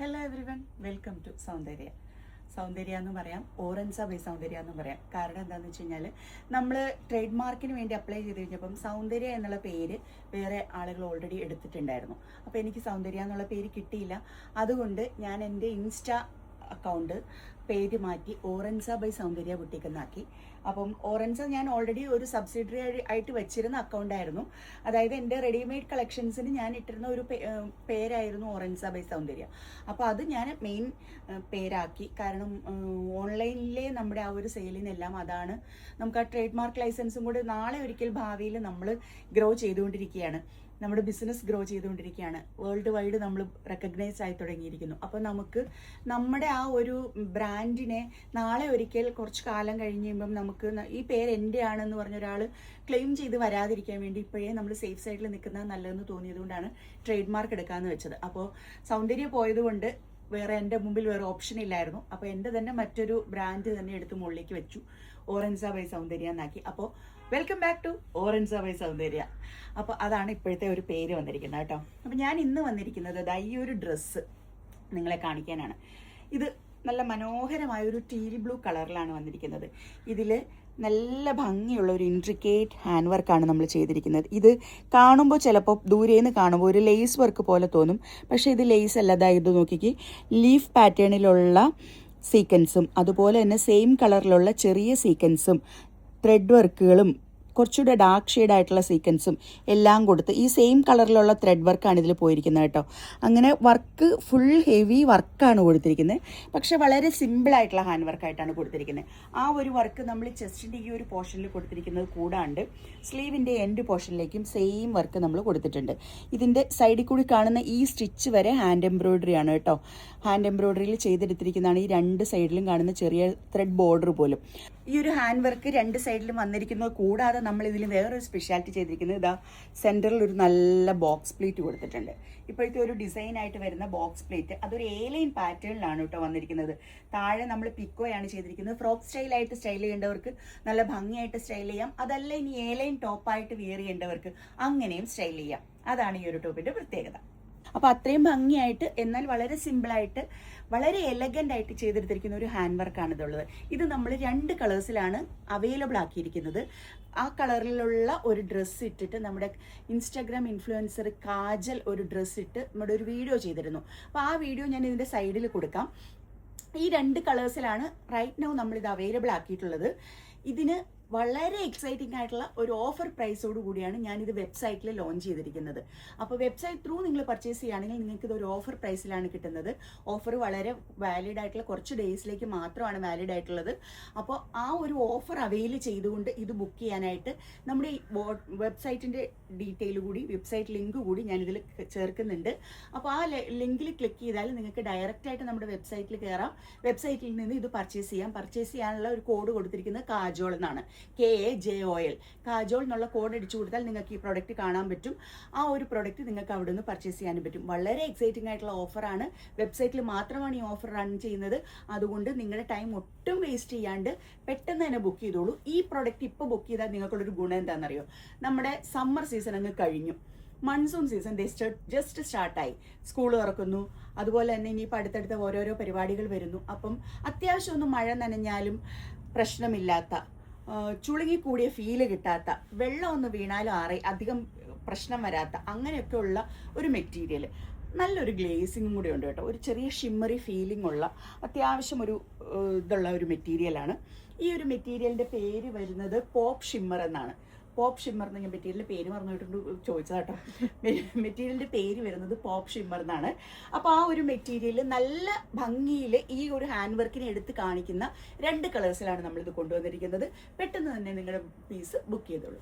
Hello everyone, welcome to Soundarya എന്ന് പറയാം, ഓറൻസ by സൗന്ദര്യ എന്ന് പറയാം. കാരണം എന്താണെന്ന് വെച്ച് കഴിഞ്ഞാൽ നമ്മൾ ട്രേഡ് മാർക്കിന് വേണ്ടി അപ്ലൈ ചെയ്ത് കഴിഞ്ഞപ്പം സൗന്ദര്യ എന്നുള്ള പേര് വേറെ ആളുകൾ ഓൾറെഡി എടുത്തിട്ടുണ്ടായിരുന്നു. അപ്പോൾ എനിക്ക് സൗന്ദര്യ എന്നുള്ള പേര് കിട്ടിയില്ല. അതുകൊണ്ട് ഞാൻ എൻ്റെ ഇൻസ്റ്റാ അക്കൗണ്ട് പേര് മാറ്റി ഓറൻസ ബൈ സൗന്ദര്യ ബുട്ടീക്ക് എന്നാക്കി. അപ്പം ഓറൻസ ഞാൻ ഓൾറെഡി ഒരു സബ്സിഡറി ആയിട്ട് വെച്ചിരുന്ന അക്കൗണ്ടായിരുന്നു. അതായത് എൻ്റെ റെഡിമെയ്ഡ് കളക്ഷൻസിന് ഞാൻ ഇട്ടിരുന്ന ഒരു പേരായിരുന്നു ഓറൻസ ബൈ സൗന്ദര്യ. അപ്പോൾ അത് ഞാൻ മെയിൻ പേരാക്കി. കാരണം ഓൺലൈനിലെ നമ്മുടെ ആ ഒരു സെയിലിനെല്ലാം അതാണ്. നമുക്ക് ആ ട്രേഡ് മാർക്ക് ലൈസൻസും കൂടി നാളെ ഒരിക്കൽ ഭാവിയിൽ നമ്മൾ ഗ്രോ ചെയ്തുകൊണ്ടിരിക്കുകയാണ്. നമ്മുടെ ബിസിനസ് ഗ്രോ ചെയ്തുകൊണ്ടിരിക്കുകയാണ്. വേൾഡ് വൈഡ് നമ്മൾ റെക്കഗ്നൈസ് ആയി തുടങ്ങിയിരിക്കുന്നു. അപ്പോൾ നമുക്ക് നമ്മുടെ ആ ഒരു ബ്രാൻഡിനെ നാളെ ഒരിക്കൽ കുറച്ച് കാലം കഴിയുമ്പം നമുക്ക് ഈ പേര് എൻ്റെ ആണെന്ന് പറഞ്ഞ ഒരാൾ ക്ലെയിം ചെയ്ത് വരാതിരിക്കാൻ വേണ്ടി ഇപ്പോഴേ നമ്മൾ സേഫ് സൈഡിൽ നിൽക്കുന്നത് നല്ലതെന്ന് തോന്നിയതുകൊണ്ടാണ് ട്രേഡ് മാർക്ക് എടുക്കാമെന്ന് വെച്ചത്. അപ്പോൾ സൗന്ദര്യം പോയതുകൊണ്ട് വേറെ എൻ്റെ മുമ്പിൽ വേറെ ഓപ്ഷൻ ഇല്ലായിരുന്നു. അപ്പോൾ എൻ്റെ തന്നെ മറ്റൊരു ബ്രാൻഡ് തന്നെ എടുത്ത് മുകളിലേക്ക് വെച്ചു, ഓറൻസ ബൈ സൗന്ദര്യ എന്നാക്കി. അപ്പോൾ വെൽക്കം ബാക്ക് ടു ഓറൻസ ബൈ സൗന്ദര്യ. അപ്പോൾ അതാണ് ഇപ്പോഴത്തെ ഒരു പേര് വന്നിരിക്കുന്നത് കേട്ടോ. അപ്പോൾ ഞാൻ ഇന്ന് വന്നിരിക്കുന്നത് ഈ ഒരു ഡ്രസ്സ് നിങ്ങളെ കാണിക്കാനാണ്. ഇത് നല്ല മനോഹരമായ ഒരു ടീൽ ബ്ലൂ കളറിലാണ് വന്നിരിക്കുന്നത്. ഇതിൽ നല്ല ഭംഗിയുള്ള ഒരു ഇൻട്രിക്കേറ്റ് ഹാൻഡ് വർക്കാണ് നമ്മൾ ചെയ്തിരിക്കുന്നത്. ഇത് കാണുമ്പോൾ ചിലപ്പോൾ ദൂരേന്ന് കാണുമ്പോൾ ഒരു ലേസ് വർക്ക് പോലെ തോന്നും. പക്ഷേ ഇത് ലേസ് അല്ല. ഇത് നോക്കിക്ക്, ലീഫ് പാറ്റേണിലുള്ള സീക്വൻസും അതുപോലെ തന്നെ സെയിം കളറിലുള്ള ചെറിയ സീക്വൻസും ത്രെഡ് വർക്കുകളും കുറച്ചുകൂടെ ഡാർക്ക് ഷെയ്ഡ് ആയിട്ടുള്ള സീക്വൻസും എല്ലാം കൊടുത്ത് ഈ സെയിം കളറിലുള്ള ത്രെഡ് വർക്കാണ് ഇതിൽ പോയിരിക്കുന്നത് കേട്ടോ. അങ്ങനെ വർക്ക് ഫുൾ ഹെവി വർക്കാണ് കൊടുത്തിരിക്കുന്നത്. പക്ഷെ വളരെ സിമ്പിളായിട്ടുള്ള ഹാൻഡ് വർക്കായിട്ടാണ് കൊടുത്തിരിക്കുന്നത്. ആ ഒരു വർക്ക് നമ്മൾ ചെസ്റ്റിൻ്റെ ഈ ഒരു പോർഷനിൽ കൊടുത്തിരിക്കുന്നത് കൂടാണ്ട് സ്ലീവിൻ്റെ എൻഡ് പോർഷനിലേക്കും സെയിം വർക്ക് നമ്മൾ കൊടുത്തിട്ടുണ്ട്. ഇതിൻ്റെ സൈഡിൽ കൂടി കാണുന്ന ഈ സ്റ്റിച്ച് വരെ ഹാൻഡ് എംബ്രോയ്ഡറി ആണ് കേട്ടോ. ഹാൻഡ് എംബ്രോയ്ഡറിയിൽ ചെയ്തെടുത്തിരിക്കുന്നതാണ് ഈ രണ്ട് സൈഡിലും കാണുന്ന ചെറിയ ത്രെഡ് ബോർഡർ പോലും. ഈ ഒരു ഹാൻഡ് വർക്ക് രണ്ട് സൈഡിലും വന്നിരിക്കുന്നത് കൂടാതെ നമ്മൾ ഇതിൽ വേറൊരു സ്പെഷ്യാലിറ്റി ചെയ്തിരിക്കുന്നത് സെൻറ്ററിൽ ഒരു നല്ല ബോക്സ് പ്ലേറ്റ് കൊടുത്തിട്ടുണ്ട്. ഇപ്പോഴത്തെ ഒരു ഡിസൈനായിട്ട് വരുന്ന ബോക്സ് പ്ലേറ്റ് അതൊരു എ-ലൈൻ പാറ്റേണിലാണ് കേട്ടോ വന്നിരിക്കുന്നത്. താഴെ നമ്മൾ പിക്കോയാണ് ചെയ്തിരിക്കുന്നത്. ഫ്രോക്ക് സ്റ്റൈലായിട്ട് സ്റ്റൈൽ ചെയ്യേണ്ടവർക്ക് നല്ല ഭംഗിയായിട്ട് സ്റ്റൈൽ ചെയ്യാം. അതല്ല ഇനി എ-ലൈൻ ടോപ്പായിട്ട് വിയർ ചെയ്യേണ്ടവർക്ക് അങ്ങനെയും സ്റ്റൈൽ ചെയ്യാം. അതാണ് ഈ ഒരു ടോപ്പിൻ്റെ പ്രത്യേകത. അപ്പോൾ അത്രയും ഭംഗിയായിട്ട് എന്നാൽ വളരെ സിമ്പിളായിട്ട് വളരെ എലഗൻ്റ് ആയിട്ട് ചെയ്തെടുത്തിരിക്കുന്ന ഒരു ഹാൻഡ് വർക്കാണ് ഇതുള്ളത്. ഇത് നമ്മൾ 2 കളേഴ്സിലാണ് അവൈലബിൾ ആക്കിയിരിക്കുന്നത്. ആ കളറിലുള്ള ഒരു ഡ്രസ്സ് ഇട്ടിട്ട് നമ്മുടെ ഇൻസ്റ്റാഗ്രാം ഇൻഫ്ലുവൻസർ കാജൽ ഒരു ഡ്രസ്സ് ഇട്ട് നമ്മുടെ ഒരു വീഡിയോ ചെയ്തിരുന്നു. അപ്പോൾ ആ വീഡിയോ ഞാൻ ഇതിൻ്റെ സൈഡിൽ കൊടുക്കാം. ഈ 2 കളേഴ്സിലാണ് റൈറ്റ് നൗ നമ്മളിത് അവൈലബിൾ ആക്കിയിട്ടുള്ളത്. ഇതിന് വളരെ എക്സൈറ്റിംഗ് ആയിട്ടുള്ള ഒരു ഓഫർ പ്രൈസോട് കൂടിയാണ് ഞാനിത് വെബ്സൈറ്റിൽ ലോഞ്ച് ചെയ്തിരിക്കുന്നത്. അപ്പോൾ വെബ്സൈറ്റ് ത്രൂ നിങ്ങൾ പർച്ചേസ് ചെയ്യുകയാണെങ്കിൽ നിങ്ങൾക്ക് ഇതൊരു ഓഫർ പ്രൈസിലാണ് കിട്ടുന്നത്. ഓഫർ വളരെ വാലിഡ് ആയിട്ടുള്ള കുറച്ച് ഡേയ്സിലേക്ക് മാത്രമാണ് വാലിഡ് ആയിട്ടുള്ളത്. അപ്പോൾ ആ ഒരു ഓഫർ അവൈൽ ചെയ്തുകൊണ്ട് ഇത് ബുക്ക് ചെയ്യാനായിട്ട് നമ്മുടെ ഈ വെബ്സൈറ്റിൻ്റെ ഡീറ്റെയിൽ കൂടി, വെബ്സൈറ്റ് ലിങ്ക് കൂടി ഞാനിതിൽ ചേർക്കുന്നുണ്ട്. അപ്പോൾ ആ ലിങ്കിൽ ക്ലിക്ക് ചെയ്താൽ നിങ്ങൾക്ക് ഡയറക്റ്റായിട്ട് നമ്മുടെ വെബ്സൈറ്റിൽ കയറാം. വെബ്സൈറ്റിൽ നിന്ന് ഇത് പർച്ചേസ് ചെയ്യാം. പർച്ചേസ് ചെയ്യാനുള്ള ഒരു കോഡ് കൊടുത്തിരിക്കുന്നത് കാജോൾ എന്നാണ്, KAJOL. കാജോൾ എന്നുള്ള കോഡ് അടിച്ചു കൊടുത്താൽ നിങ്ങൾക്ക് ഈ പ്രൊഡക്റ്റ് കാണാൻ പറ്റും. ആ ഒരു പ്രൊഡക്റ്റ് നിങ്ങൾക്ക് അവിടെ നിന്ന് പർച്ചേസ് ചെയ്യാനും പറ്റും. വളരെ എക്സൈറ്റിംഗ് ആയിട്ടുള്ള ഓഫറാണ്. വെബ്സൈറ്റിൽ മാത്രമാണ് ഈ ഓഫർ റൺ ചെയ്യുന്നത്. അതുകൊണ്ട് നിങ്ങളുടെ ടൈം ഒട്ടും വേസ്റ്റ് ചെയ്യാണ്ട് പെട്ടെന്ന് തന്നെ ബുക്ക് ചെയ്തോളൂ. ഈ പ്രൊഡക്റ്റ് ഇപ്പോൾ ബുക്ക് ചെയ്താൽ നിങ്ങൾക്കുള്ളൊരു ഗുണം എന്താണെന്നറിയോ? നമ്മുടെ സമ്മർ സീസൺ അങ്ങ് കഴിഞ്ഞു, മൺസൂൺ സീസൺ ജസ്റ്റ് സ്റ്റാർട്ടായി. സ്കൂൾ തുറക്കുന്നു, അതുപോലെ തന്നെ ഇനിയിപ്പോൾ അടുത്തടുത്ത ഓരോരോ പരിപാടികൾ വരുന്നു. അപ്പം അത്യാവശ്യം ഒന്ന് മഴ നനഞ്ഞാലും പ്രശ്നമില്ലാത്ത, ചുളുങ്ങിക്കൂടിയ ഫീല് കിട്ടാത്ത, വെള്ളം ഒന്ന് വീണാലും അധികം പ്രശ്നം വരാത്ത അങ്ങനെയൊക്കെ ഉള്ള ഒരു മെറ്റീരിയൽ. നല്ലൊരു ഗ്ലേസിങ്ങും കൂടി ഉണ്ട് കേട്ടോ. ഒരു ചെറിയ ഷിമ്മറി ഫീലിംഗ് ഉള്ള അത്യാവശ്യം ഒരു ഇതുള്ള ഒരു മെറ്റീരിയലാണ്. ഈ ഒരു മെറ്റീരിയലിൻ്റെ പേര് വരുന്നത് പോപ്പ് ഷിമ്മർ എന്നാണ്. പോപ്പ് ഷിമ്മർ എന്ന് ഞാൻ മെറ്റീരിയലിൻ്റെ പേര് പറഞ്ഞിട്ടുണ്ട് ചോദിച്ചതാട്ടോ. മെറ്റീരിയലിൻ്റെ പേര് വരുന്നത് പോപ്പ് ഷിമ്മർ എന്നാണ്. അപ്പോൾ ആ ഒരു മെറ്റീരിയൽ നല്ല ഭംഗിയിൽ ഈ ഒരു ഹാൻഡ് വർക്കിനെ എടുത്ത് കാണിക്കുന്ന 2 കളേഴ്സിലാണ് നമ്മളിത് കൊണ്ടുവന്നിരിക്കുന്നത്. പെട്ടെന്ന് തന്നെ നിങ്ങളുടെ പീസ് ബുക്ക് ചെയ്തോളൂ.